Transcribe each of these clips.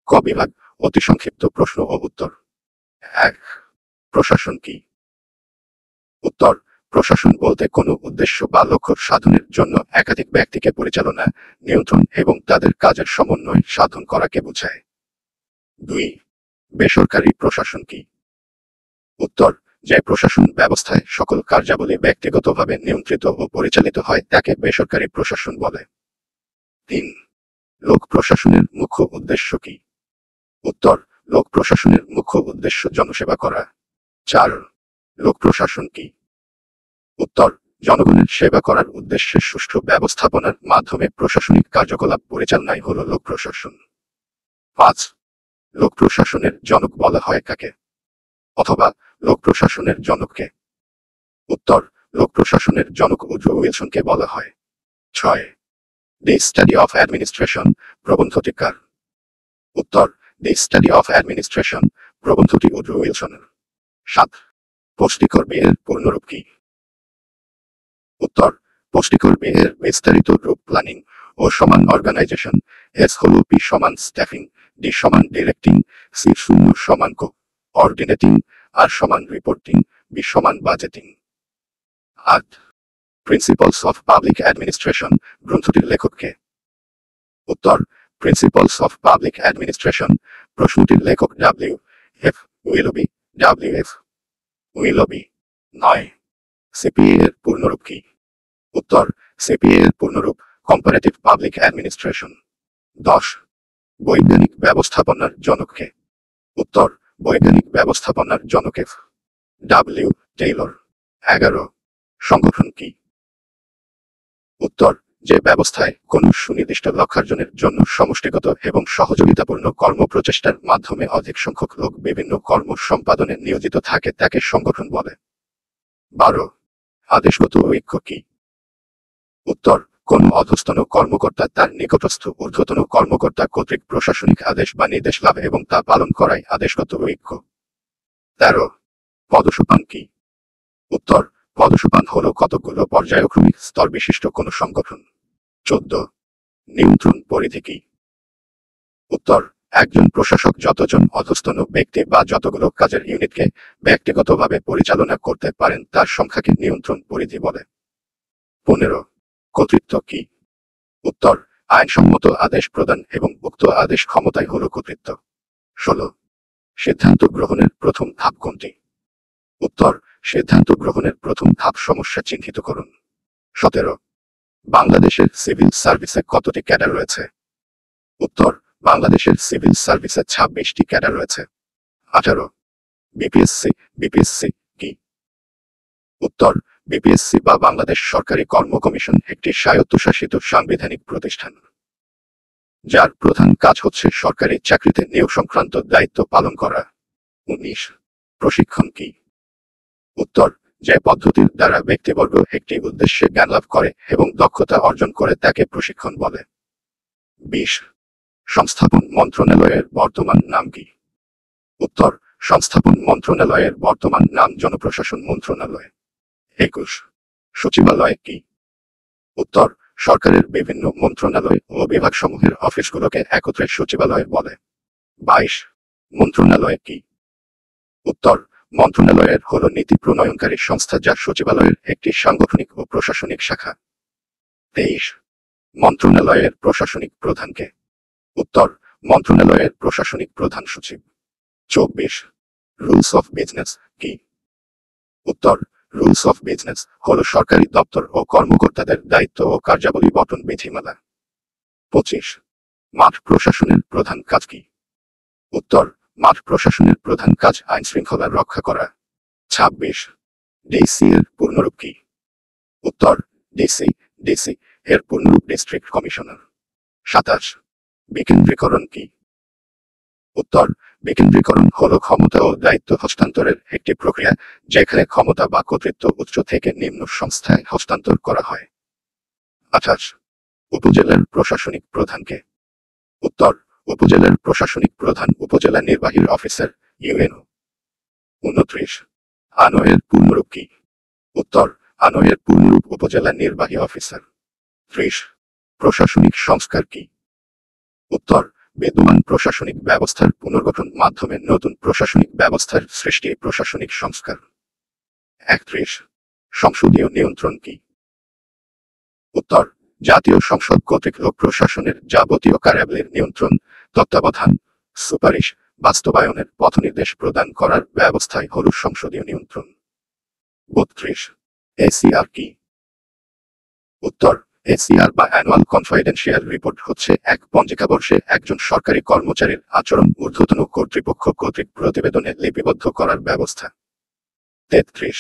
ক বিভাগ, অতি সংক্ষিপ্ত প্রশ্ন ও উত্তর। ১. প্রশাসন কি? উত্তর: প্রশাসন বলতে কোনো উদ্দেশ্য বা লক্ষ্য সাধনের জন্য একাধিক ব্যক্তিকে পরিচালনা, নিয়ন্ত্রণ এবং তাদের কাজের সমন্বয় সাধন করাকে বোঝায়। ২. বেসরকারি প্রশাসন কি? উত্তর: যে প্রশাসন ব্যবস্থায় সকল কার্যাবলী ব্যক্তিগতভাবে নিয়ন্ত্রিত ও পরিচালিত হয় তাকে বেসরকারি প্রশাসন বলে। ৩. লোক প্রশাসনের মুখ্য উদ্দেশ্য কি? উত্তর: লোক প্রশাসনের মুখ্য উদ্দেশ্য জনসেবা করা। ৪. লোক প্রশাসন কি? উত্তর: জনগণের সেবা করার উদ্দেশ্যে সুষ্ঠু ব্যবস্থাপনার মাধ্যমে প্রশাসনিক কার্যকলাপ পরিচালনাই হল লোক প্রশাসন। ৫. লোক প্রশাসনের জনক বলা হয় কাকে? অথবা লোক প্রশাসনের জনককে? উত্তর: লোক প্রশাসনের জনক উড্রো উইলসনকে বলা হয়। ৬. দি স্টাডি অফ অ্যাডমিনিস্ট্রেশন প্রবন্ধটি কার? উত্তর: দি স্টাডি অফ অ্যাডমিনিস্ট্রেশন প্রবন্ধটি উড্রো উইলসনের। ৭. পুষ্টিকর বিয়ের পূর্ণরূপ কি? উত্তর: পুষ্টিকর বিয়ের বিস্তারিত রূপ প্ল্যানিং ও সমান অর্গানাইজেশন, এস হল পি সমান স্টাফিং, ডি সমান ডিরেক্টিং, সি শূন্য সমান কো অর্ডিনেটিং, আর সমান রিপোর্টিং, বি সমান budgeting. ৮. Principles of public administration গ্রন্থটির লেখক কে? উত্তর: প্রিন্সিপালস অফ পাবলিক অ্যাডমিনিস্ট্রেশন প্রশ্নটির লেখক W F Willoughby, W F Willoughby. ৯. CPA এর পূর্ণরূপ কি? উত্তর: সিপিএ এর পূর্ণরূপ কম্পারেটিভ পাবলিক অ্যাডমিনিস্ট্রেশন। ১০. বৈজ্ঞানিক ব্যবস্থাপনার জনক কে? উত্তর: বৈজ্ঞানিক ব্যবস্থাপনার জনক এফ ডাব্লিউ টেইলর। ১১. সংগঠন কি? উত্তর: যে ব্যবস্থায় কোনো সুনির্দিষ্ট লক্ষ্যার্জনের জন্য সমষ্টিগত এবং সহযোগিতাপূর্ণ কর্মপ্রচেষ্টার মাধ্যমে অধিক সংখ্যক লোক বিভিন্ন কর্ম সম্পাদনে নিয়োজিত থাকে তাকে সংগঠন বলে। ১২. আদেশগত ঐক্য কি? উত্তর: কোন অধস্তন কর্মকর্তা তার নিকটস্থ ঊর্ধ্বতন কর্মকর্তা কর্তৃক প্রশাসনিক আদেশ বা নির্দেশ লাভ এবং তা পালন করাই আদেশগত ঐক্য। ১৩. পদসোপান কি? উত্তর: পদসোপান হল কতকগুলো পর্যায়ক্রমিক স্তর বিশিষ্ট কোনো সংগঠন। ১৪. নিয়ন্ত্রণ পরিধি কি? উত্তর: একজন প্রশাসক যতজন অধস্তন ব্যক্তি বা যতগুলো কাজের ইউনিটকে ব্যক্তিগতভাবে পরিচালনা করতে পারেন তার সংখ্যাকে নিয়ন্ত্রণ পরিধি বলে। ১৫. কর্তৃত্ব কি? উত্তর: আইনসম্মত আদেশ প্রদান এবং উক্ত আদেশ ক্ষমতাই হল কর্তৃত্ব। ১৬. সিদ্ধান্ত গ্রহণের প্রথম ধাপ কোনটি? উত্তর: সিদ্ধান্ত গ্রহণের প্রথম ধাপ সমস্যা চিহ্নিত করুন। ১৭. বাংলাদেশের সিভিল সার্ভিসে কতটি ক্যাডার রয়েছে? উত্তর: বাংলাদেশের সিভিল সার্ভিসে ২৬টি ক্যাডার রয়েছে। ১৮. বিপিএসসি কি? উত্তর: বিপিএসসি বা বাংলাদেশ সরকারি কর্ম কমিশন একটি স্বায়ত্তশাসিত সাংবিধানিক প্রতিষ্ঠান, যার প্রধান কাজ হচ্ছে সরকারি চাকরিতে নিয়োগ সংক্রান্ত দায়িত্ব পালন করা। ১৯. প্রশিক্ষণ কি? উত্তর: যে পদ্ধতির দ্বারা ব্যক্তিবর্গ একটি উদ্দেশ্যে জ্ঞানলাভ করে এবং দক্ষতা অর্জন করে তাকে প্রশিক্ষণ বলে। ২০. সংস্থাপন মন্ত্রণালয়ের বর্তমান নাম কি? উত্তর: সংস্থাপন মন্ত্রণালয়ের বর্তমান নাম জনপ্রশাসন মন্ত্রণালয়। ২১. সচিবালয় কি? উত্তর: সরকারের বিভিন্ন মন্ত্রণালয় ও বিভাগসমূহের অফিসগুলোকে একত্রে সচিবালয় বলে। ২২. মন্ত্রণালয় কি? উত্তর: মন্ত্রণালয়ের হল নীতি প্রণয়নকারী সংস্থা যা সচিবালয়ের একটি সাংগঠনিক ও প্রশাসনিক শাখা। ২৩. মন্ত্রণালয়ের প্রশাসনিক প্রধানকে? উত্তর: মন্ত্রণালয়ের প্রশাসনিক প্রধান সচিব। ২৪. রুলস অফ বিজনেস কি? উত্তর: রুলস অফ বিজনেস হল সরকারি দপ্তর ও কর্মকর্তাদের দায়িত্ব ও কার্যাবলী বণ্টন বিধিমালা। ২৫. মাঠ প্রশাসনের প্রধান কাজ কি? উত্তর: মাঠ প্রশাসনের প্রধান কাজ আইন শৃঙ্খলা রক্ষা করা। ২৬. ডিসি এর পূর্ণরূপ কি? উত্তর: ডিসি এর পূর্ণরূপ ডিস্ট্রিক্ট কমিশনার। ২৭. বিকেন্দ্রীকরণ কি? উত্তর: বিকেন্দ্রীকরণ হল ক্ষমতা ও দায়িত্ব হস্তান্তরের একটি প্রক্রিয়া যেখানে ক্ষমতা বা কর্তৃত্ব উচ্চ থেকে নিম্ন সংস্থায় হস্তান্তর করা হয়। ২৮. উপজেলার প্রশাসনিক প্রধানকে? উত্তর: উপজেলার প্রশাসনিক প্রধান উপজেলা নির্বাহীর অফিসার, ইউএনও। ২৯. আনয়ের পূর্ণরূপ কি? উত্তর: আনয়ের পূর্ণরূপ উপজেলা নির্বাহী অফিসার। ৩০. প্রশাসনিক সংস্কার কি? উত্তর: বিদ্যমান প্রশাসনিক ব্যবস্থার পুনর্গঠন মাধ্যমে নতুন প্রশাসনিক ব্যবস্থার সৃষ্টি প্রশাসনিক সংস্কার। 31 সংসদীয় নিয়ন্ত্রণ কি? উত্তর, জাতীয় সংসদ কর্তৃক লোক প্রশাসনের যাবতীয় কার্যাবলীর নিয়ন্ত্রণ, তত্ত্বাবধান, সুপারিশ, বাস্তবায়নের পথনির্দেশ প্রদান করার ব্যবস্থাই হল সংসদীয় নিয়ন্ত্রণ। 32 এসিআর কি? উত্তর, এসিআর বা অ্যানুয়াল কনফিডেন্সিয়াল রিপোর্ট হচ্ছে এক পঞ্জিকাবর্ষে একজন সরকারি কর্মচারীর আচরণ ঊর্ধ্বতন কর্তৃপক্ষ কর্তৃক প্রতিবেদনে লিপিবদ্ধ করার ব্যবস্থা। 33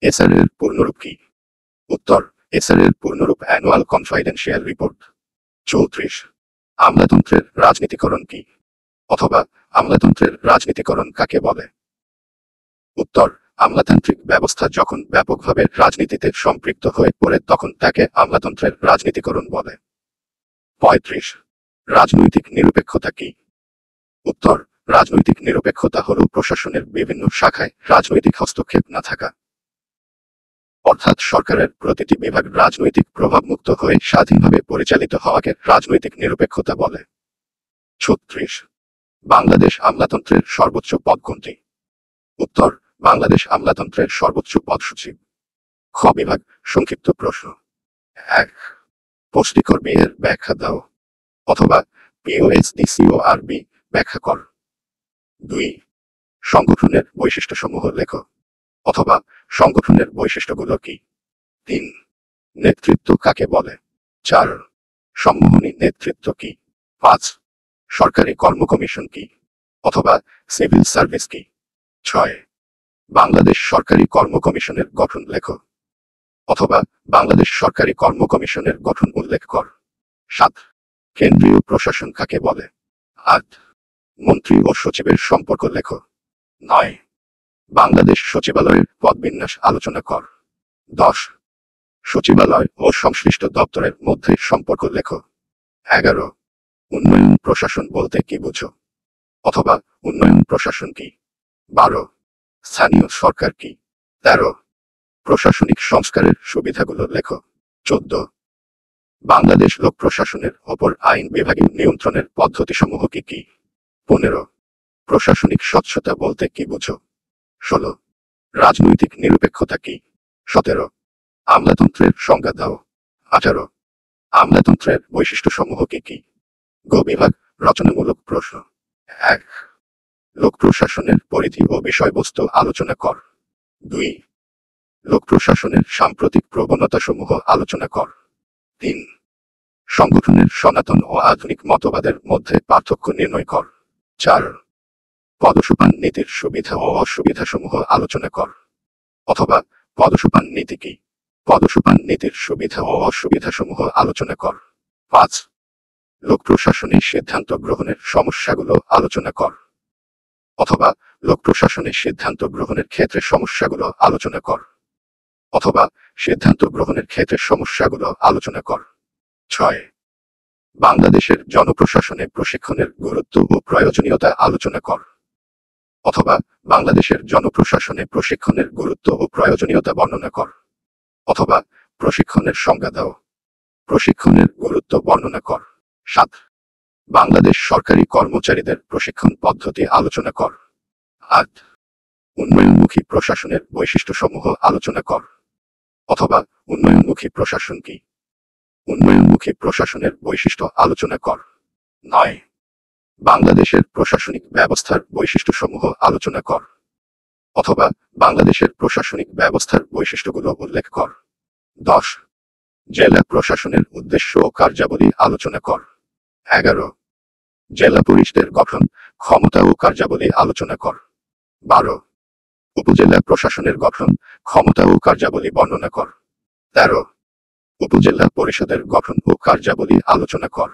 এসআর এর পূর্ণরূপ কি? উত্তর, এসআর এর পূর্ণরূপ অ্যানুয়াল কনফিডেন্সিয়াল রিপোর্ট। 34 আমলাতন্ত্রের রাজনীতিকরণ কি? অথবা আমলাতন্ত্রের রাজনীতিকরণ কাকে বলে? উত্তর, আমলাতান্ত্রিক ব্যবস্থা যখন ব্যাপকভাবে রাজনীতিতে সম্পৃক্ত হয়ে পড়ে তখন তাকে আমলাতন্ত্রের রাজনীতিকরণ বলে। 35 রাজনৈতিক নিরপেক্ষতা কি? উত্তর, রাজনৈতিক নিরপেক্ষতা হল প্রশাসনের বিভিন্ন শাখায় রাজনৈতিক হস্তক্ষেপ না থাকা, অর্থাৎ সরকারের প্রতিটি বিভাগ রাজনৈতিক প্রভাবমুক্ত হয়ে স্বাধীনভাবে পরিচালিত হওয়াকে রাজনৈতিক নিরপেক্ষতা বলে। 36 বাংলাদেশ আমলাতন্ত্রের সর্বোচ্চ পদ কোনটি? উত্তর, বাংলাদেশ আমলাতন্ত্রের সর্বোচ্চ পদ সচিব। খ বিভাগ সংক্ষিপ্ত প্রশ্ন। 1 পুষ্টিকর্মী এর ব্যাখ্যা দাও, অথবা POSTCORB ব্যাখ্যা কর। 2 সংগঠনের বৈশিষ্ট্যসমূহ লেখ, অথবা সংগঠনের বৈশিষ্ট্যগুলো কি? 3 নেতৃত্ব কাকে বলে? 4 সম্মোহনী নেতৃত্ব কি? 5 সরকারি কর্মকমিশন কি, অথবা সিভিল সার্ভিস কি? 6 বাংলাদেশ সরকারি কর্মকমিশনের গঠন লেখ, অথবা বাংলাদেশ সরকারি কর্মকমিশনের গঠন উল্লেখ কর। 7 কেন্দ্রীয় প্রশাসন কাকে বলে? 8 মন্ত্রী ও সচিবের সম্পর্ক লেখ। 9 বাংলাদেশ সচিবালয়ের পদবিন্যাস আলোচনা কর। 10 সচিবালয় ও সংশ্লিষ্ট দপ্তরের মধ্যে সম্পর্ক লেখ। 11 উন্নয়ন প্রশাসন বলতে কি বুঝো, অথবা উন্নয়ন প্রশাসন কি? 12 স্থানীয় সরকার কি? 13 প্রশাসনিক সংস্কারের সুবিধাগুলো লেখ। 14 বাংলাদেশ লোক প্রশাসনের ওপর আইন বিভাগীয় নিয়ন্ত্রণের পদ্ধতিসমূহ কি কি? 15 প্রশাসনিক স্বচ্ছতা বলতে কি বুঝো? 16 রাজনৈতিক নিরপেক্ষতা কি? 17 আমলাতন্ত্রের সংজ্ঞা দাও। 18 আমলাতন্ত্রের বৈশিষ্ট্যসমূহ কি কি? গ বিভাগ রচনামূলক প্রশ্ন। 1 লোক প্রশাসনের পরিধি ও বিষয়বস্তু আলোচনা কর। 2 লোক প্রশাসনের সাম্প্রতিক প্রবণতাসমূহ আলোচনা কর। 3 সংগঠনের সনাতন ও আধুনিক মতবাদের মধ্যে পার্থক্য নির্ণয় কর। 4 পদসোপান নীতির সুবিধা ও অসুবিধাসমূহ আলোচনা কর, অথবা পদসোপান নীতি কি? পদসোপান নীতির সুবিধা ও অসুবিধাসমূহ আলোচনা কর। 5 লোক প্রশাসনে সিদ্ধান্ত গ্রহণের সমস্যাগুলো আলোচনা কর, অথবা লোক প্রশাসনে সিদ্ধান্ত গ্রহণের ক্ষেত্রে সমস্যাগুলো আলোচনা কর, অথবা সিদ্ধান্ত গ্রহণের ক্ষেত্রে সমস্যাগুলো আলোচনা কর। 6 বাংলাদেশের জনপ্রশাসনে প্রশিক্ষণের গুরুত্ব ও প্রয়োজনীয়তা আলোচনা কর, অথবা বাংলাদেশের জনপ্রশাসনে প্রশিক্ষণের গুরুত্ব ও প্রয়োজনীয়তা বর্ণনা কর, অথবা প্রশিক্ষণের সংজ্ঞা দাও। প্রশিক্ষণের গুরুত্ব বর্ণনা কর। 7 বাংলাদেশ সরকারি কর্মচারীদের প্রশিক্ষণ পদ্ধতি আলোচনা কর। 8 উন্নয়নমুখী প্রশাসনের বৈশিষ্ট্যসমূহ আলোচনা কর, অথবা উন্নয়নমুখী প্রশাসন কি? উন্নয়নমুখী প্রশাসনের বৈশিষ্ট্য আলোচনা কর। 9 বাংলাদেশের প্রশাসনিক ব্যবস্থার বৈশিষ্ট্যসমূহ আলোচনা কর, অথবা বাংলাদেশের প্রশাসনিক ব্যবস্থার বৈশিষ্ট্যগুলো উল্লেখ কর। 10 জেলা প্রশাসনের উদ্দেশ্য ও কার্যাবলী আলোচনা কর। 11 জেলা পরিষদের গঠন, ক্ষমতা ও কার্যাবলী আলোচনা কর। 12 উপজেলা প্রশাসনের গঠন, ক্ষমতা ও কার্যাবলী বর্ণনা কর। 13 উপজেলা পরিষদের গঠন ও কার্যাবলী আলোচনা কর,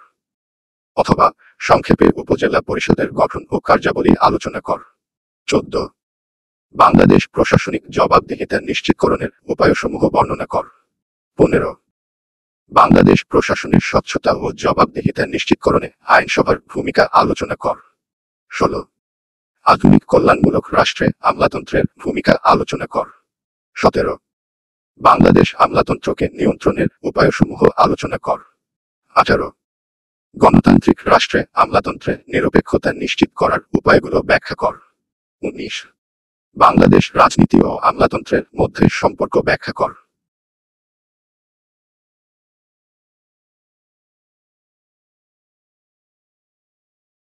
অথবা সংক্ষেপে উপজেলা পরিষদের গঠন ও কার্যাবলী আলোচনা কর। 14 বাংলাদেশ প্রশাসনিক জবাবদিহিতা নিশ্চিতকরণের উপায়সমূহ বর্ণনা কর। 15 বাংলাদেশ প্রশাসনের স্বচ্ছতা ও জবাবদিহিতা নিশ্চিতকরণে আইনসভার ভূমিকা আলোচনা কর। 16 আধুনিক কল্যাণমূলক রাষ্ট্রে আমলাতন্ত্রের ভূমিকা আলোচনা কর। 17 বাংলাদেশ আমলাতন্ত্রকে নিয়ন্ত্রণের উপায়সমূহ আলোচনা কর। 18 গণতান্ত্রিক রাষ্ট্রে আমলাতন্ত্রে নিরপেক্ষতা নিশ্চিত করার উপায়গুলো ব্যাখ্যা কর। 19 বাংলাদেশ রাজনীতি ও আমলাতন্ত্রের মধ্যে সম্পর্ক ব্যাখ্যা কর।